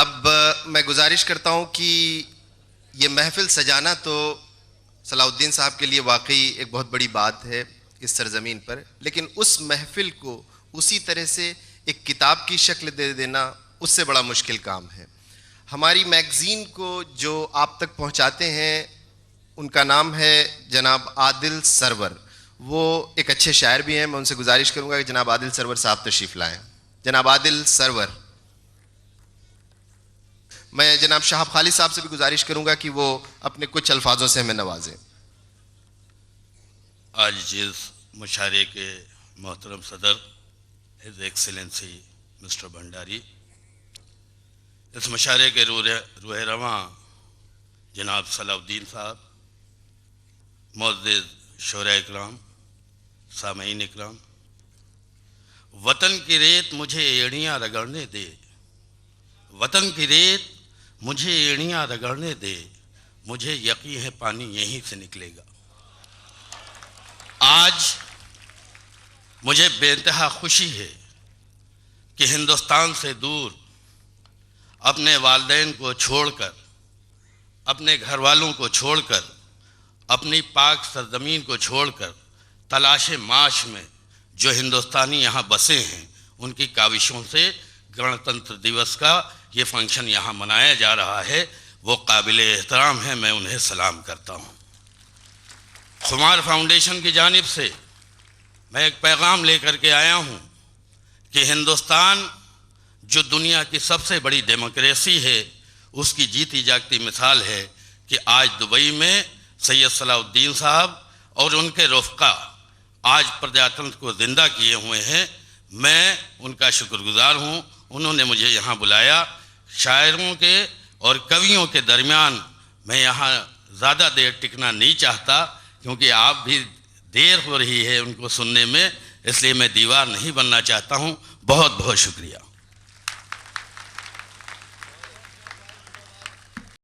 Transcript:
अब मैं गुजारिश करता हूं कि ये महफिल सजाना तो सलाउद्दीन साहब के लिए वाकई एक बहुत बड़ी बात है इस सरजमीन पर, लेकिन उस महफिल को उसी तरह से एक किताब की शक्ल दे देना उससे बड़ा मुश्किल काम है। हमारी मैगज़ीन को जो आप तक पहुंचाते हैं उनका नाम है जनाब आदिल सरवर। वो एक अच्छे शायर भी हैं। मैं उनसे गुजारिश करूंगा कि जनाब आदिल सरवर साहब तशरीफ़ लाएं। जनाब आदिल सरवर। मैं जनाब शाहब खालिद साहब से भी गुजारिश करूंगा कि वो अपने कुछ अल्फाजों से हमें नवाजें। आज जिस मुशायरे के मोहतरम सदर हिज एक्सीलेंसी मिस्टर भंडारी, इस मुशायरे के रूह रवां जनाब सलाउद्दीन साहब, मुअज़्ज़िज़ शोरा इकराम, सामईन इकराम, वतन की रेत मुझे एड़ियाँ रगड़ने दे, वतन की रेत मुझे एड़ियाँ रगड़ने दे, मुझे यकीन है पानी यहीं से निकलेगा। आज मुझे बेइंतहा खुशी है कि हिंदुस्तान से दूर अपने वालिदैन को छोड़कर, अपने घर वालों को छोड़कर, अपनी पाक सरजमीन को छोड़कर तलाश माश में जो हिंदुस्तानी यहाँ बसे हैं उनकी काविशों से गणतंत्र दिवस का ये फंक्शन यहाँ मनाया जा रहा है। वो काबिल एहतराम है, मैं उन्हें सलाम करता हूँ। खुमार फाउंडेशन की जानिब से मैं एक पैगाम लेकर के आया हूँ कि हिंदुस्तान जो दुनिया की सबसे बड़ी डेमोक्रेसी है उसकी जीती जागती मिसाल है कि आज दुबई में सैयद सलाउद्दीन साहब और उनके रफ़्का आज प्रजातंत्र को ज़िंदा किए हुए हैं। मैं उनका शुक्रगुजार हूँ। उन्होंने मुझे यहाँ बुलाया। शायरों के और कवियों के दरमियान मैं यहाँ ज़्यादा देर टिकना नहीं चाहता क्योंकि आप भी देर हो रही है उनको सुनने में, इसलिए मैं दीवार नहीं बनना चाहता हूँ। बहुत बहुत शुक्रिया।